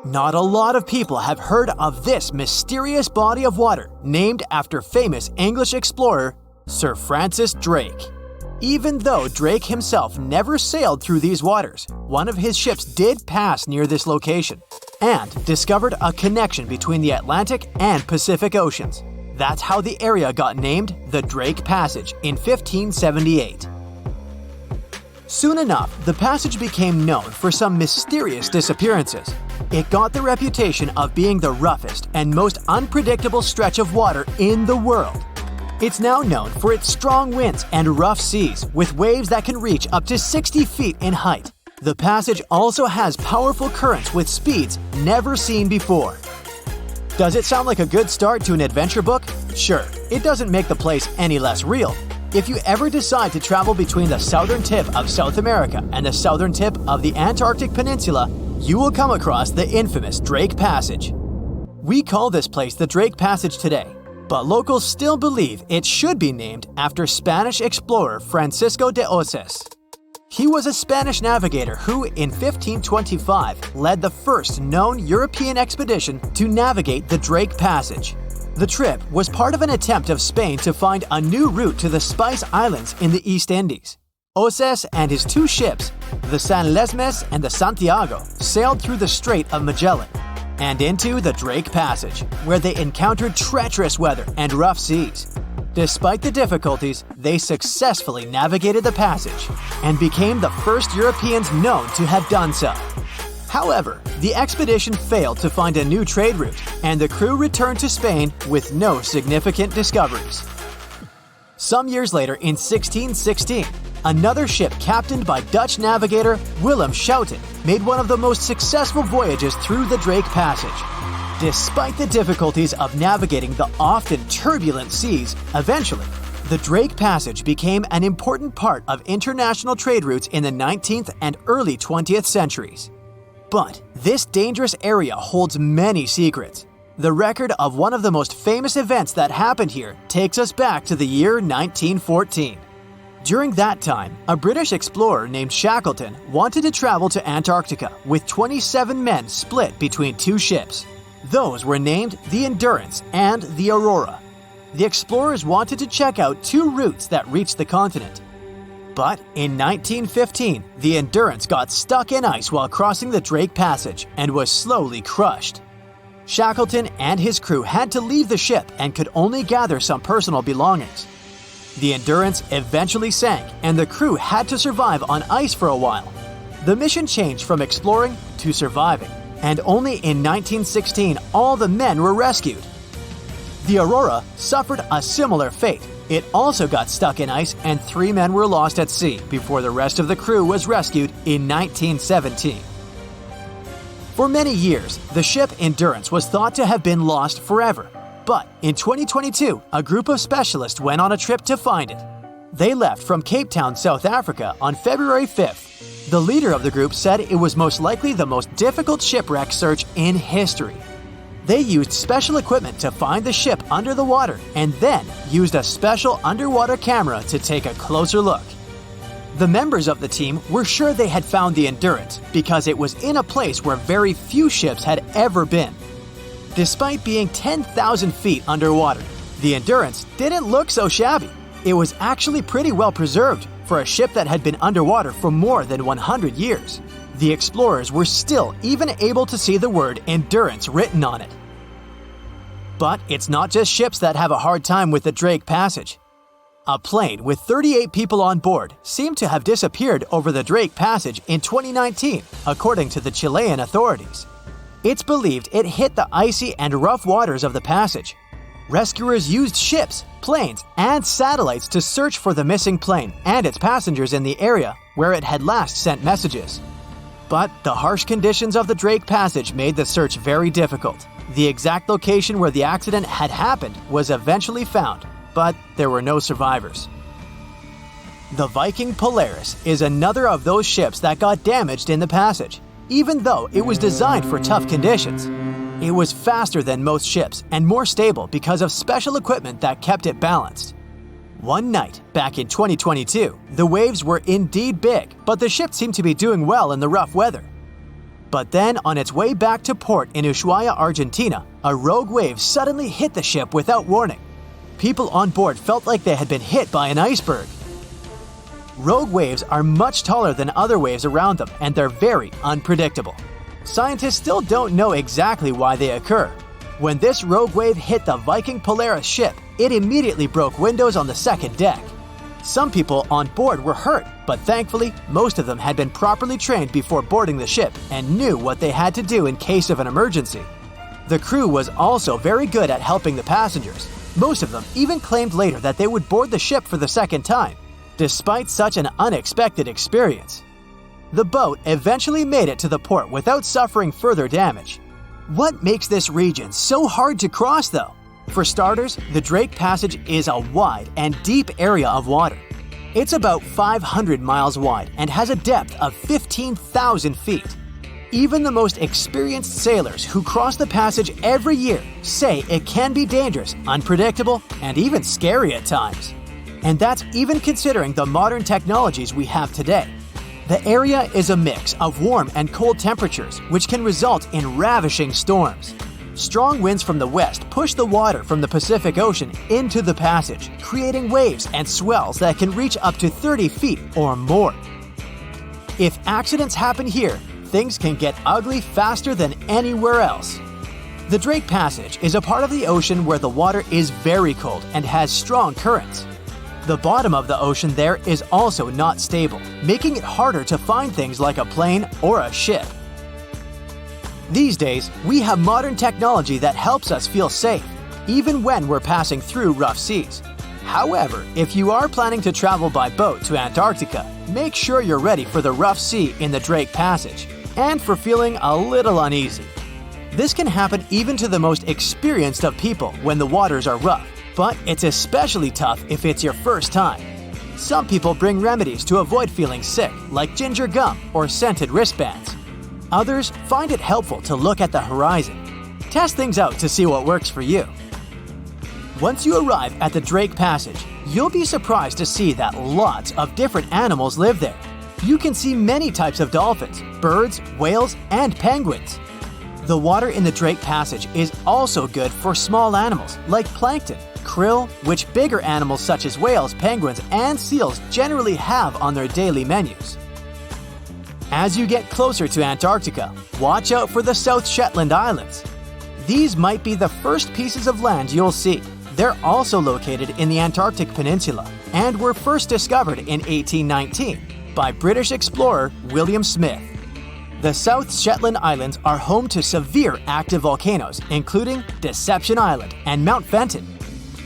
Not a lot of people have heard of this mysterious body of water named after famous English explorer Sir Francis Drake. Even though Drake himself never sailed through these waters, one of his ships did pass near this location and discovered a connection between the Atlantic and Pacific Oceans. That's how the area got named the Drake Passage in 1578. Soon enough, the passage became known for some mysterious disappearances. It got the reputation of being the roughest and most unpredictable stretch of water in the world. It's now known for its strong winds and rough seas, with waves that can reach up to 60 feet in height. The passage also has powerful currents with speeds never seen before. Does it sound like a good start to an adventure book? Sure, it doesn't make the place any less real. If you ever decide to travel between the southern tip of South America and the southern tip of the Antarctic Peninsula, you will come across the infamous Drake Passage. We call this place the Drake Passage today, but locals still believe it should be named after Spanish explorer Francisco de Oces. He was a Spanish navigator who, in 1525, led the first known European expedition to navigate the Drake Passage. The trip was part of an attempt of Spain to find a new route to the Spice Islands in the East Indies. Oces and his two ships, the San Lesmes and the Santiago, sailed through the Strait of Magellan and into the Drake Passage, where they encountered treacherous weather and rough seas. Despite the difficulties, they successfully navigated the passage and became the first Europeans known to have done so. However, the expedition failed to find a new trade route, and the crew returned to Spain with no significant discoveries. Some years later, in 1616, another ship captained by Dutch navigator Willem Schouten made one of the most successful voyages through the Drake Passage. Despite the difficulties of navigating the often turbulent seas, eventually, the Drake Passage became an important part of international trade routes in the 19th and early 20th centuries. But this dangerous area holds many secrets. The record of one of the most famous events that happened here takes us back to the year 1914. During that time, a British explorer named Shackleton wanted to travel to Antarctica with 27 men split between two ships. Those were named the Endurance and the Aurora. The explorers wanted to check out two routes that reached the continent. But in 1915, the Endurance got stuck in ice while crossing the Drake Passage and was slowly crushed. Shackleton and his crew had to leave the ship and could only gather some personal belongings. The Endurance eventually sank, and the crew had to survive on ice for a while. The mission changed from exploring to surviving, and only in 1916 all the men were rescued. The Aurora suffered a similar fate. It also got stuck in ice, and 3 men were lost at sea before the rest of the crew was rescued in 1917. For many years, the ship Endurance was thought to have been lost forever. But in 2022, a group of specialists went on a trip to find it. They left from Cape Town, South Africa on February 5th. The leader of the group said it was most likely the most difficult shipwreck search in history. They used special equipment to find the ship under the water and then used a special underwater camera to take a closer look. The members of the team were sure they had found the Endurance because it was in a place where very few ships had ever been. Despite being 10,000 feet underwater, the Endurance didn't look so shabby. It was actually pretty well preserved for a ship that had been underwater for more than 100 years. The explorers were still even able to see the word Endurance written on it. But it's not just ships that have a hard time with the Drake Passage. A plane with 38 people on board seemed to have disappeared over the Drake Passage in 2019, according to the Chilean authorities. It's believed it hit the icy and rough waters of the passage. Rescuers used ships, planes, and satellites to search for the missing plane and its passengers in the area where it had last sent messages. But the harsh conditions of the Drake Passage made the search very difficult. The exact location where the accident had happened was eventually found, but there were no survivors. The Viking Polaris is another of those ships that got damaged in the passage, even though it was designed for tough conditions. It was faster than most ships and more stable because of special equipment that kept it balanced. One night, back in 2022, the waves were indeed big, but the ship seemed to be doing well in the rough weather. But then, on its way back to port in Ushuaia, Argentina, a rogue wave suddenly hit the ship without warning. People on board felt like they had been hit by an iceberg. Rogue waves are much taller than other waves around them, and they're very unpredictable. Scientists still don't know exactly why they occur. When this rogue wave hit the Viking Polaris ship, it immediately broke windows on the second deck. Some people on board were hurt, but thankfully, most of them had been properly trained before boarding the ship and knew what they had to do in case of an emergency. The crew was also very good at helping the passengers. Most of them even claimed later that they would board the ship for the second time, despite such an unexpected experience. The boat eventually made it to the port without suffering further damage. What makes this region so hard to cross, though? For starters, the Drake Passage is a wide and deep area of water. It's about 500 miles wide and has a depth of 15,000 feet. Even the most experienced sailors who cross the passage every year say it can be dangerous, unpredictable, and even scary at times. And that's even considering the modern technologies we have today. The area is a mix of warm and cold temperatures, which can result in ravishing storms. Strong winds from the west push the water from the Pacific Ocean into the passage, creating waves and swells that can reach up to 30 feet or more. If accidents happen here, things can get ugly faster than anywhere else. The Drake Passage is a part of the ocean where the water is very cold and has strong currents. The bottom of the ocean there is also not stable, making it harder to find things like a plane or a ship. These days, we have modern technology that helps us feel safe, even when we're passing through rough seas. However, if you are planning to travel by boat to Antarctica, make sure you're ready for the rough sea in the Drake Passage, and for feeling a little uneasy. This can happen even to the most experienced of people when the waters are rough, but it's especially tough if it's your first time. Some people bring remedies to avoid feeling sick, like ginger gum or scented wristbands. Others find it helpful to look at the horizon. Test things out to see what works for you. Once you arrive at the Drake Passage, you'll be surprised to see that lots of different animals live there. You can see many types of dolphins, birds, whales, and penguins. The water in the Drake Passage is also good for small animals like plankton, krill, which bigger animals such as whales, penguins, and seals generally have on their daily menus. As you get closer to Antarctica, watch out for the South Shetland Islands. These might be the first pieces of land you'll see. They're also located in the Antarctic Peninsula and were first discovered in 1819 by British explorer William Smith. The South Shetland Islands are home to severe active volcanoes, including Deception Island and Mount Fenton.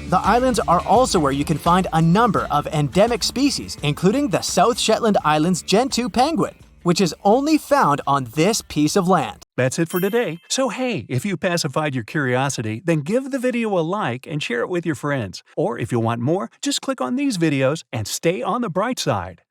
The islands are also where you can find a number of endemic species, including the South Shetland Islands Gen 2 penguin, which is only found on this piece of land. That's it for today. So hey, if you pacified your curiosity, then give the video a like and share it with your friends. Or if you want more, just click on these videos and stay on the bright side.